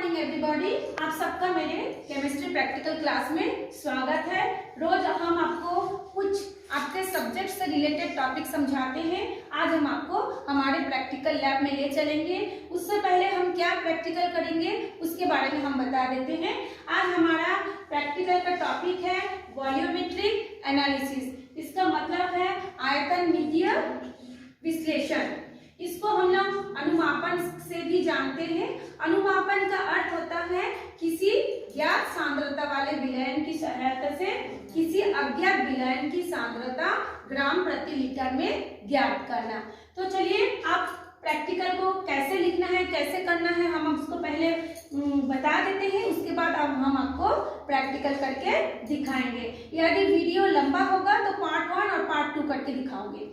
Morning everybody, आप सबका मेरे केमिस्ट्री प्रैक्टिकल क्लास में स्वागत है। रोज हम आपको कुछ आपके सब्जेक्ट से रिलेटेड टॉपिक समझाते हैं। आज हम आपको हमारे प्रैक्टिकल लैब में ले चलेंगे। उससे पहले हम क्या प्रैक्टिकल करेंगे उसके बारे में हम बता देते हैं। आज हमारा प्रैक्टिकल का टॉपिक है वॉल्यूमेट्रिक एनालिसिस। इसका मतलब है आयतनमीतीय विश्लेषण। इसको हम लोग अनुमापन से भी जानते हैं। अनुमापन का अर्थ होता है किसी ज्ञात सांद्रता वाले विलयन की सहायता से किसी अज्ञात विलयन की सांद्रता ग्राम प्रति लीटर में ज्ञात करना। तो चलिए आप प्रैक्टिकल को कैसे लिखना है, कैसे करना है, हम उसको पहले बता देते हैं। उसके बाद अब हम आपको प्रैक्टिकल करके दिखाएंगे। यदि वीडियो लंबा होगा तो पार्ट 1 और पार्ट 2 करके दिखाओगे।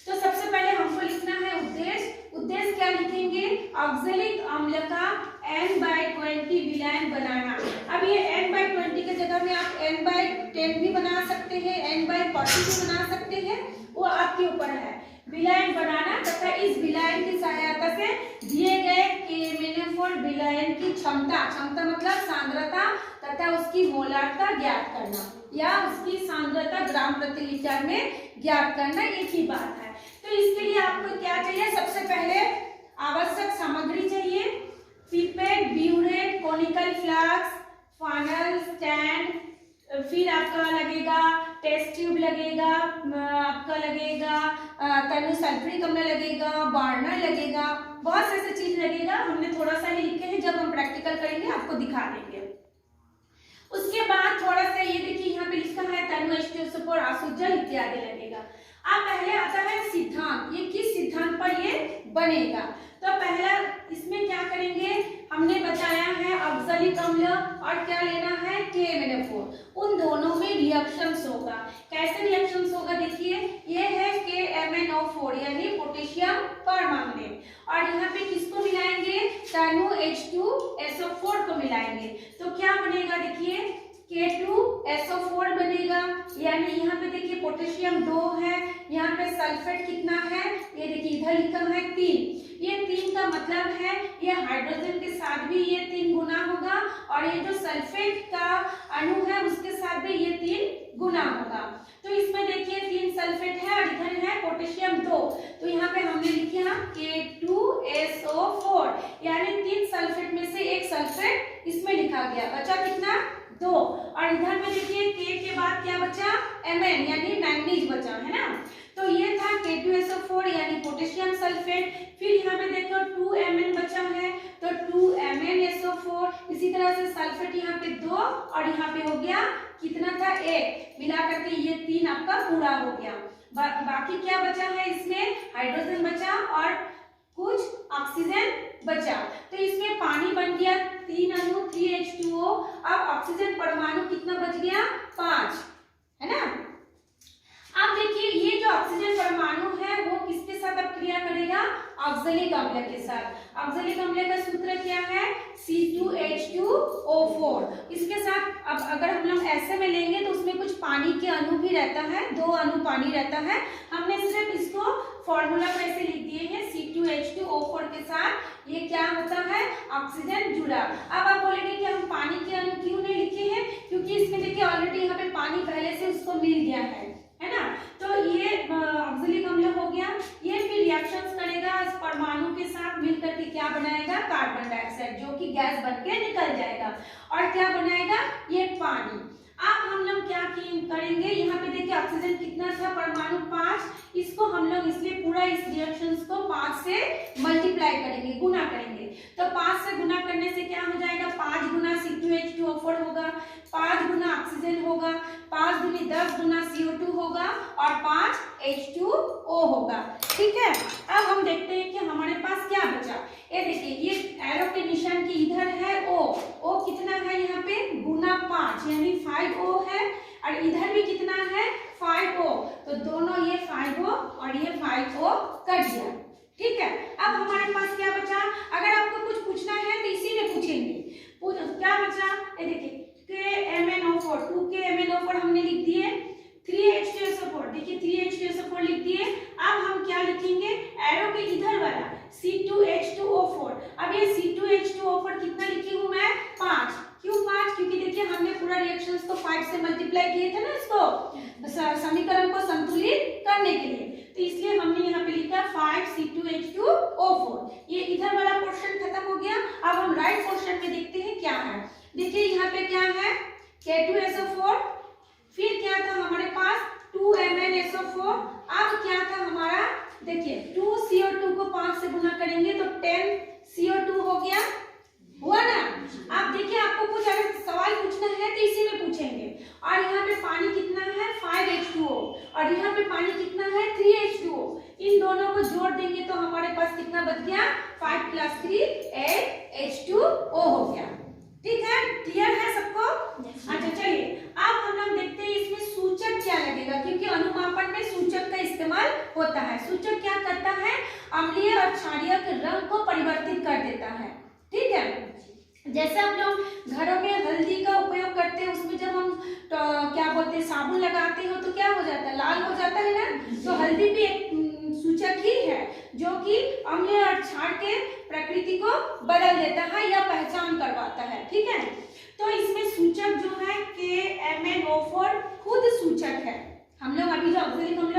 तो सबसे पहले हमको लिखना है उद्देश्य। उद्देश्य क्या लिखेंगे? ऑक्जेलिक अम्ल का n/20 विलयन बनाना। अब ये n/20 के जगह में आप n/10 भी बना सकते हैं, n/40 भी बना सकते हैं, वो आपके ऊपर है। विलयन बनाना तथा इस विलयन की सहायता से दिए गए KMnO4 विलयन की क्षमता मतलब सांद्रता तथा उसकी मोलारता ज्ञात करना या उसकी सांद्रता ग्राम प्रति लीटर में ज्ञात करना, एक ही बात है। तो इसके लिए आपको क्या चाहिए? सबसे पहले आवश्यक सामग्री चाहिए। Pipette, burette, conical flask, funnel, stand, फिर आपका लगेगा टेस्ट ट्यूब लगेगा, आपका लगेगा तनु सल्फ्यूरिक अम्ल लगेगा, बर्नर लगेगा, बहुत से ऐसे चीज लगेगा। हमने थोड़ा सा ही लिखे हैं, जब हम प्रैक्टिकल करेंगे आपको दिखा देंगे। उसके बाद थोड़ा सा ये देखिए यहाँ पे लिखा है तनु H2SO4 आसुजल इत्यादि लगेगा। अब पहले आता है सिद्धांत। ये किस सिद्धांत पर ये बनेगा? तो पहला इसमें क्या करेंगे? हमने बताया है ऑक्जेलिक अम्ल और क्या लेना है KMnO4। उन दोनों में रिएक्शंस होगा। कैसे रिएक्शंस होगा? देखिए ये है KMnO4 यानी पोटेशियम परमांगनेट, और यहाँ पे किसको मिलाएंगे? तनु H2SO4 को मिलाएंगे। तो क्या बनेगा? देखिए K2SO4 बनेगा, यानी यहाँ पे देखिए पोटेशियम 2 है, यहाँ पे सल्फेट कितना है? ये देखिए इधर लिखा है 3। ये 3 का मतलब है ये हाइड्रोजन के साथ भी ये 3 गुना होगा, और ये जो सल्फेट का अणु है उसके साथ भी ये 3 गुना होगा। तो इसमें देखिए 3 सल्फेट है और इधर है पोटेशियम 2। तो यहाँ पे हमने लिखा K2SO4, यानी 3 सल्फेट में से एक सल्फेट इसमें लिखा गया। बचा कितना? 2। और इधर में देखिए K के बाद क्या बचा? Mn यानी मैंगनीज बचा, है ना। तो ये था K2SO4 यानी पोटेशियम सल्फेट। फिर यहाँ पे देखो 2Mn बचा है, तो 2MnSO4। इसी तरह से सल्फेट यहाँ पे 2 और यहाँ पे हो गया कितना था? 1। मिला करके ये 3 आपका पूरा हो गया। बाकी क्या बचा है? इसमें हाइड्रोजन बचा और कुछ ऑक्सीजन बचा। तो इसमें पानी बन गया 3 अणु 3H2O। अब ऑक्सीजन परमाणु कितना बच गया? 5, है ना। अब देखिए ये जो ऑक्सीजन परमाणु है वो किसके साथ अब क्रिया करेगा? ऑक्जेलिक अम्ल के साथ। ऑक्जेलिक अम्ल का सूत्र क्या है? C2H2O4। इसके साथ अब अगर हम लोग ऐसे में लेंगे तो उसमें कुछ पानी के अणु भी रहता है, 2 अणु पानी रहता है। हमने सिर्फ इसको फॉर्मूला में ऐसे लिख दिए हैं C2H2O4 के साथ ये क्या होता है? ऑक्सीजन जुड़ा। अब आप बोलेंगे कि हम पानी के अणु क्यों नहीं लिखे हैं? क्योंकि इसमें देखिए ऑलरेडी यहाँ पे पानी पहले से उसको मिल गया है ना। तो ये ऑक्जेलिक अम्ल हो गया। ये फिर रिएक्शंस करेगा इस परमाणु के साथ मिलकर के क्या बनाएगा? कार्बन डाइऑक्साइड, जो कि गैस बनके निकल जाएगा। और क्या बनाएगा? ये पानी। अब हम लोग क्या करेंगे? यहाँ पे देखिए ऑक्सीजन कितना था? परमाणु 5। इसको हम लोग इसलिए पूरा इस रिएक्शंस को 5 से मल्टीप्लाई करेंगे, गुना करेंगे। तो 5 से गुना करने से क्या हो जाएगा? 5 गुना C2H2O4 होगा, 5 गुना ऑक्सीजन होगा, 5 दूनी 10 गुना CO2 होगा और 5 H2O होगा। ठीक है। अब हम देखते हैं कि हमारे पास क्या बचा। ये देखिए ये एरो के निशान की इधर है O कितना है? यहाँ पे गुना 5 यानी 5O है, और इधर भी कितना है? 5O। तो दोनों ये 5O और ये 5O कट गया। ठीक है। अब हमारे पास क्या बचा? अगर आपको कुछ पूछना है तो इसी में पूछेंगे। क्या बचा? ये देखिए KMnO4, 2KMnO4 हमने लिख दिए। 3H2SO4, देखिए 3H2SO4 लिख दिए। अब हम क्या लिखेंगे? एरो के इधर वाला C2H2O4। अब ये C2 C2H2O4 कितना लिखी हूँ मैं 5। क्यों 5? क्योंकि देखिए हमने पूरा रिएक्शंस को 5 से मल्टीप्लाई किए थे ना इसको समीकरण को संतुलित करने के लिए, तो इसलिए हमने यहाँ पे लिखा 5C2H2O4। ये इधर वाला पोर्शन खत्म हो गया। अब हम राइट पोर्शन में देखते हैं क्या है। देखिए यहाँ पे क्या है K2SO4, फिर क्या था हमारे पास 2MnSO4। अब क्या था हमारा, देखिए 2CO2 को 5 से गुना करेंगे तो 10CO2 हो गया, हुआ ना। अब देखिए आपको कुछ अगर सवाल पूछना है तो इसी में पूछेंगे। और यहाँ पे पानी कितना है 5H2O और यहाँ पे पानी कितना है 3H2O। इन दोनों को जोड़ देंगे तो हमारे पास कितना बच गया 5 + 3 8H2O हो गया। ठीक है, क्लियर है सबको? अच्छा चलिए अब हम लोग देखते हैं इसमें सूचक क्या लगेगा, क्योंकि अनुमापन में सूचक का इस्तेमाल होता है। सूचक क्या करता है, अम्लीय और क्षारीय के रंग को परिवर्तित कर देता है। ठीक है, जैसे हम लोग घरों में हल्दी का उपयोग करते हैं, उसमें जब हम तो क्या बोलते हैं साबुन लगाते हो तो क्या हो जाता है, लाल हो जाता है ना। तो हल्दी भी एक सूचक ही है जो कि अम्लीय और क्षार के प्रकृति को बदल देता है या पहचान करवाता है। ठीक है, तो इसमें सूचक जो है KMnO4 खुद सूचक है। हम लोग अभी जो ऑक्सैलिक अम्ल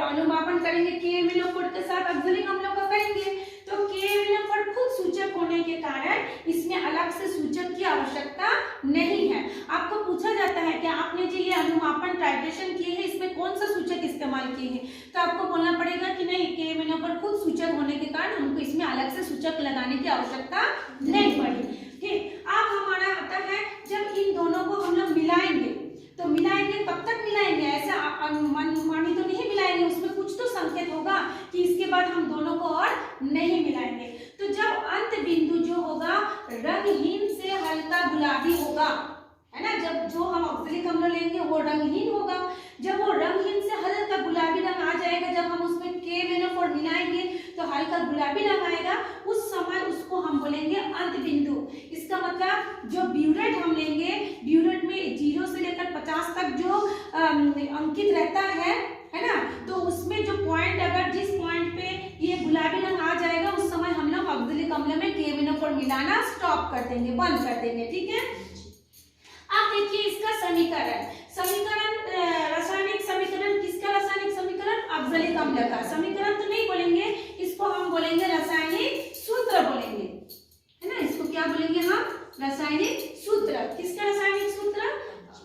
अनुमापन करेंगे KMnO4 के साथ ऑक्सैलिक अम्लों का करेंगे, तो KMnO4 खुद सूचक होने के कारण इसमें अलग से सूचक की आवश्यकता नहीं है। आपको पूछा जाता है कि आपने जो ये अनुमापन टाइट्रेशन किए हैं इसमें कौन सा सूचक इस्तेमाल किए हैं, तो आपको बोलना पड़ेगा कि नहीं KMnO4 खुद सूचक होने के कारण हमको इसमें अलग से सूचक लगाने की आवश्यकता नहीं पड़ी। ठीक, अब हमारा आता है जब इन दोनों को हम लोग मिलाएंगे, तो मिलाएंगे कब तक मिलाएंगे, ऐसा मनमानी तो नहीं मिलाएंगे, उसमें कुछ तो संकेत होगा कि इसके बाद हम दोनों को और नहीं मिलाएंगे। तो जब अंत बिंदु जो होगा रंगहीन से हल्का गुलाबी होगा, है ना, जब जो हम ऑक्सैलिक अम्ल लेंगे वो रंगहीन होगा। जब वो रंगहीन से हल्का गुलाबी रंग आ जाएगा, जब हम उसमें KMnO4 मिलाएंगे तो हल्का गुलाबी रंग आएगा, उस समय उसको हम बोलेंगे अंत बिंदु। इसका मतलब जो ब्यूरेट हम लेंगे, ब्यूरेट में 0 से लेकर 50 तक जो अंकित रहता है ना, तो उसमें जो पॉइंट अगर जिस पॉइंट पे ये गुलाबी रंग आ जाएगा उस समय हम लोग ऑक्सैलिक अम्ल में KMnO4 मिलाना स्टॉप कर देंगे, बंद कर देंगे। ठीक है, अब देखिए इसका समीकरण रासायनिक समीकरण, किसका रासायनिक समीकरण, ऑक्सैलिक अम्ल का। समीकरण तो नहीं बोलेंगे, इसको हम बोलेंगे रासायनिक सूत्र बोलेंगे, है ना। इसको क्या बोलेंगे हम, रासायनिक सूत्र। किसका रासायनिक सूत्र,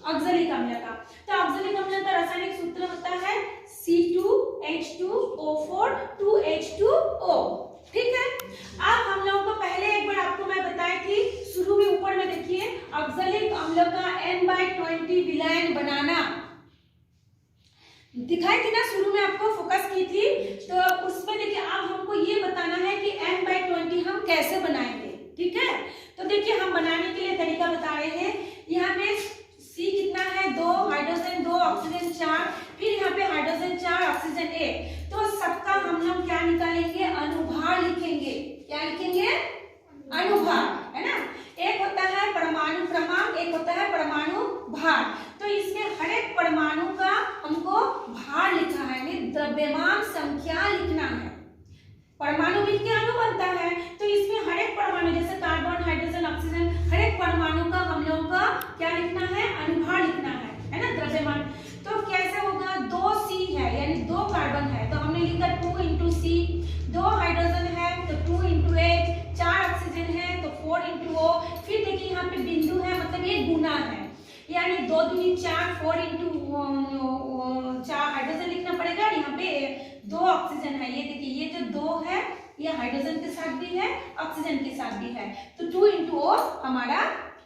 ऑक्सैलिक अम्ल का। तो ऑक्सैलिक अम्ल का रासायनिक सूत्र होता है C2H2O4 2H2O। ठीक है, अब हम लोगों को पहले एक बार आपको मैं बताई थी शुरू में, ऊपर में देखिए ऑक्सैलिक अम्ल का N/20 विलयन बनाना दिखाई थी ना, शुरू में आपको फोकस की थी। तो उसमें देखिए अब हमको ये बताना है कि N/20 हम कैसे बनाएंगे। ठीक है, तो देखिए हम बनाने के लिए तरीका बता रहे हैं। यहाँ पे C कितना है 2, हाइड्रोजन 2, ऑक्सीजन 4, फिर यहाँ पे हाइड्रोजन 4, ऑक्सीजन 1। तो सबका हम लोग क्या निकालेंगे, अनुभार लिखेंगे। क्या लिखेंगे, अनुभार, है ना। एक होता है परमाणु क्रमांक, एक होता है परमाणु भार। तो इसमें हर एक परमाणु का हमको भार लिखा है, यानी द्रव्यमान संख्या लिखना है। परमाणु मिलकर अणु बनता है, तो इसमें हर एक परमाणु जैसे कार्बन, हाइड्रोजन, ऑक्सीजन, हर एक परमाणु का हम लोगों का क्या लिखना है, अनुभार लिखना है ना, द्रव्यमान। तो कैसे होगा, 2C है यानी 2 कार्बन है, तो हमने लिखा 2 × C, 2 हाइड्रोजन है तो 2 × H, 4 ऑक्सीजन है तो 4 × O। फिर देखिए यहाँ पे बिंदु है, मतलब ये गुना है, यानी 2 दूनी 4, 4 × 4 हाइड्रोजन लिखना पड़ेगा। यहाँ पे 2 ऑक्सीजन है, ये देखिए ये जो 2 है ये हाइड्रोजन के साथ भी है, ऑक्सीजन के साथ भी है, तो 2 × O हमारा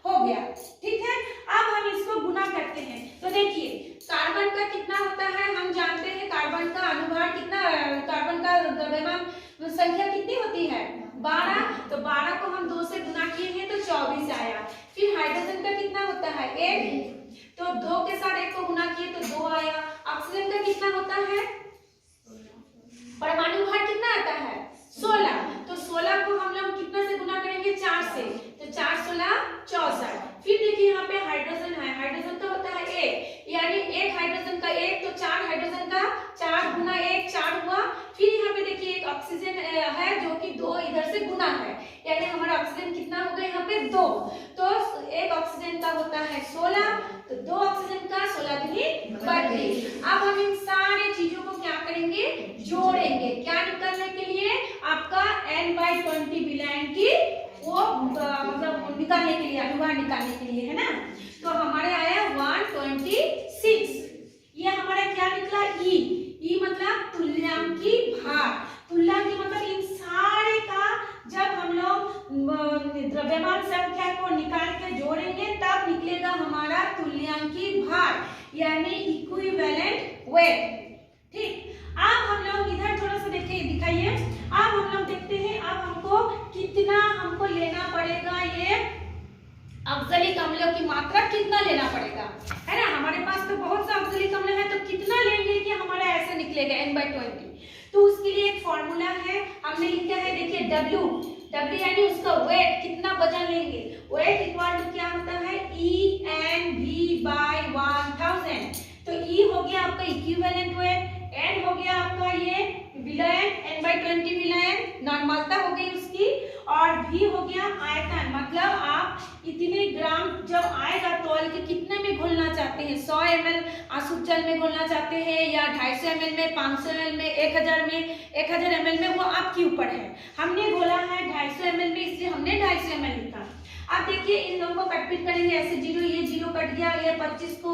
हो गया। ठीक है, अब हम इसको गुना करते हैं। तो देखिए कार्बन का कितना होता है, हम जानते हैं कार्बन का अनुभार कितना, कार्बन का द्रव्यमान संख्या कितनी होती है 12, तो 12 को हम 2 से गुना किए हैं तो 24 आया। फिर हाइड्रोजन का कितना होता है 1, तो 2 के साथ 1 को गुना किए तो 2 आया। ऑक्सीजन का कितना होता है, परमाणु भार कितना आता है 16, तो 16 को हम लोग कितना से गुना करेंगे 4 से, तो 4 × 16 64। फिर देखिए यहाँ पे हाइड्रोजन है, हाइड्रोजन का होता है 1, यानी 1 हाइड्रोजन का 1, तो 4 हाइड्रोजन का 4 × 1 4 हुआ। फिर यहाँ पे देखिए एक ऑक्सीजन है जो कि 2 इधर से गुना है, यानी हमारा ऑक्सीजन ऑक्सीजन कितना होगा यहाँ पे 2, तो एक ऑक्सीजन का होता है 16, तो 2 ऑक्सीजन का 16 दूनी 32। अब हम इन सारे चीजों को क्या करेंगे, जोड़ेंगे, क्या निकालने के लिए, आपका N/20 विलायन की वो मतलब निकालने के लिए, अनुभार निकालने के लिए, है ना। तो हमारे आया 126, ये हमारा क्या निकला, ई मतलब तुल्यांकी भार। तुल्यांकी मतलब इन सारे का जब हम लोग द्रव्यमान संख्या को निकाल के जोड़ेंगे तब निकलेगा हमारा तुल्यांकी भार, यानी इक्विवेलेंट वेट। ठीक, अब हम लोग इधर थोड़ा सा देखिए, दिखाइए। अब हम लोग देखते हैं अब हमको कितना हमको लेना पड़ेगा, ये अफजलिक अम्लों की मात्रा कितना लेना पड़ेगा, है ना। हमारे पास तो बहुत सा अफजलिक अम्ल है, तो कितना लेंगे कि हमारा ऐसे निकलेगा N/20। तो उसके लिए एक फॉर्मूला है, हमने लिखा है, देखिए W यानी उसका वेट, कितना वजन लेंगे, वेट इक्वल टू क्या होता है, EnV/1000। तो E हो गया आपका इक्विवेलेंट वेट, N हो गया आपका ये विलयन, N/20 विलयन नॉर्मलता हो गई उसकी, और V हो गया आयतन, मतलब आप इतने ग्राम जब आएगा तौल के कितने में घोलना चाहते हैं, 100 ml आसुत जल में घोलना चाहते हैं, या 250 ml में, 500 ml में, 1000 ml में, वो आपके ऊपर है। हमने घोला है 250 ml में, इसलिए हमने 250 ml लिखा। अब देखिए इन लोगों को कटपीट करेंगे, ऐसे 0, ये 0 कट गया, ये 25 को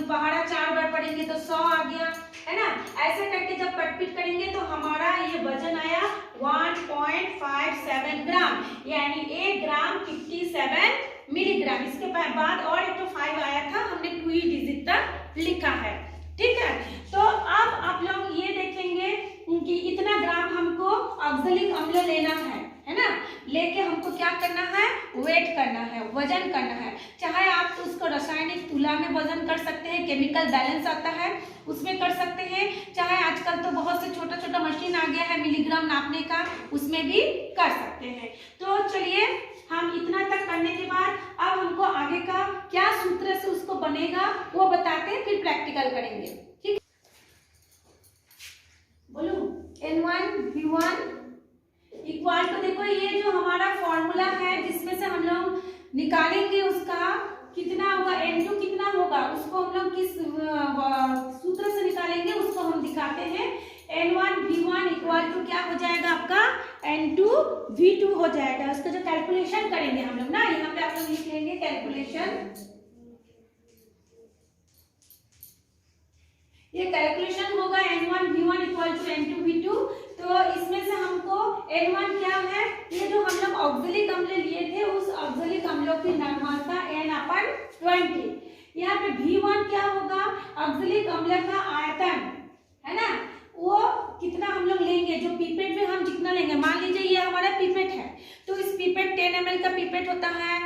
पहाड़ा 4 बार पढ़ेंगे तो 100 आ गया, है ना। ऐसे करके जब कटपीट करेंगे तो हमारा ये वजन आया 1.57 ग्राम, यानी 1 ग्राम 57 मिलीग्राम। इसके बाद और एक तो 5 आया था, हमने 2 डिजिट तक लिखा है, ठीक है। तो अब आप लोग ये देखेंगे कि इतना ग्राम हमको अफजलिक अम्ल लेना है ना। लेके हमको क्या करना है, वेट करना है, वजन करना है। चाहे आप तो उसको रासायनिक तुला में वजन कर सकते हैं, केमिकल बैलेंस आता है उसमें कर सकते हैं, चाहे आजकल तो बहुत से छोटा छोटा मशीन आ गया है मिलीग्राम नापने का, उसमें भी कर सकते हैं। तो चलिए हम इतना तक करने के बाद अब हमको आगे का क्या सूत्र से उसको बनेगा वो बताते हैं, फिर प्रैक्टिकल करेंगे, ठीक। बोलो N1V1 इक्वल टू, देखो ये जो हमारा फॉर्मूला है जिसमें से हम लोग निकालेंगे उसका कितना होगा, N2 कितना होगा, उसको हम लोग किस सूत्र से निकालेंगे उसको हम दिखाते हैं। N1V1 इक्वल टू क्या हो जाएगा आपका, N2V2 हो जाएगा। उसका जो कैलकुलेशन करेंगे हम लोग ना, यहाँ पे आप लोग लिख लेंगे कैलकुलेशन, ये कैलकुलेशन होगा N1V1 इक्वल टू N2V2। तो इसमें से हमको N1 क्या है, ये जो हम लोग ऑक्सैलिक अम्ल लिए थे उस ऑक्सैलिक अम्लों की नॉर्मलता N/20। यहाँ पे V1 क्या होगा, ऑक्सैलिक अम्ल का आयतन, है ना, वो कितना हम लोग लेंगे, जो पीपेट में हम जितना लेंगे। मान लीजिए ये हमारा पीपेट है, तो इस पीपेट 10 ml का पीपेट होता है,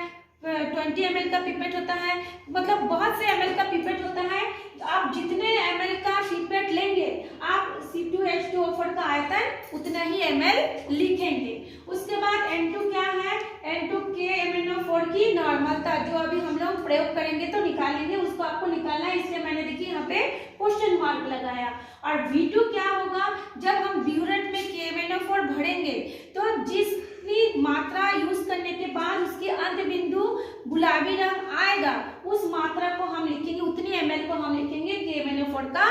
20 ml का पिपेट होता है, मतलब बहुत से ml का पिपेट होता है। तो आप जितने ml का पिपेट लेंगे आप C2H2O4 का आयतन उतना ही ml लिखेंगे। उसके बाद N2 क्या है, N2 KMnO4 की नॉर्मलता, जो अभी हम लोग प्रयोग करेंगे तो निकालेंगे, उसको आपको निकालना है, इसलिए मैंने देखिए यहाँ पे क्वेश्चन मार्क लगाया। और V2 क्या होगा, जब हम ब्यूरेट में KMnO4 भरेंगे तो जिसकी मात्रा यूज करने के बाद उसकी अंत बिंदु गुलाबी रंग आएगा, उस मात्रा को हम लिखेंगे, उतनी ml को हम लिखेंगे KMnO4 का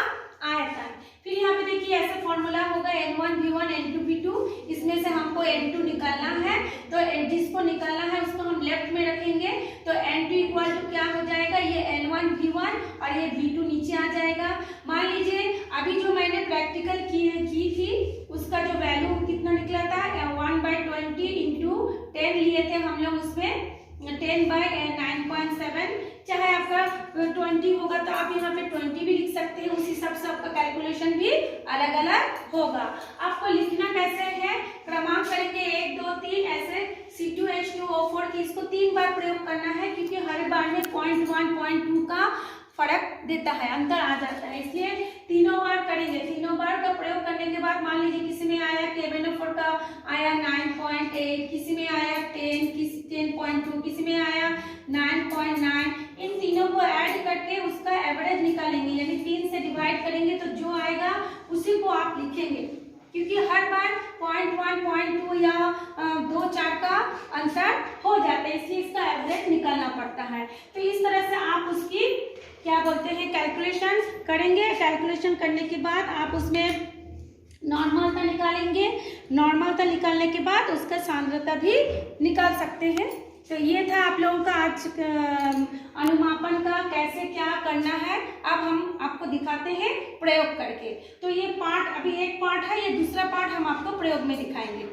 आयतन। फिर यहाँ पे देखिए ऐसा फॉर्मूला होगा N1V1 N2V2, इसमें से हमको N2 निकालना है, तो जिसको निकालना है उसको हम लेफ्ट में रखेंगे। तो N2 इक्वल टू क्या हो जाएगा, ये N1V1 और ये V2 नीचे आ जाएगा। मान लीजिए अभी जो मैंने प्रैक्टिकल की थी उसका जो वैल्यू कितना निकला था, 1/20 इंटू 10 लिए थे हम लोग, उसमें 10/9.7, चाहे आपका 20 होगा तो आप यहाँ पे 20 भी लिख सकते हैं, उस हिसाब से आपका कैलकुलेशन भी अलग अलग होगा। आपको लिखना कैसे है, क्रमांक करेंगे 1 2 3 ऐसे C2H2O4 की इसको 3 बार प्रयोग करना है, क्योंकि हर बार में 0.1 0.2 का फर्क देता है, अंतर आ जाता है, इसलिए तीनों बार करेंगे। तीनों बार का प्रयोग करने के बाद मान लीजिए किसी में आया KMnO4 का आया 9.8, किसी में आया 10, किसी 10.2, किसी में आया 9.9। इन तीनों को ऐड करके उसका एवरेज निकालेंगे, यानी 3 से डिवाइड करेंगे तो जो आएगा उसी को आप लिखेंगे। क्योंकि हर बार 0.1, 0.2 या 2-4 का आंसर हो जाता है, इसलिए इसका एवरेज निकालना पड़ता है। तो इस तरह से आप उसकी क्या बोलते हैं कैलकुलेशन करेंगे। कैलकुलेशन करने के बाद आप उसमें नॉर्मलता निकालेंगे। नॉर्मलता निकालने के बाद उसका सांद्रता भी निकाल सकते हैं। तो ये था आप लोगों का आज अनुमापन का कैसे क्या करना है। अब हम आपको दिखाते हैं प्रयोग करके। तो ये पार्ट अभी एक पार्ट है, ये दूसरा पार्ट हम आपको प्रयोग में दिखाएंगे।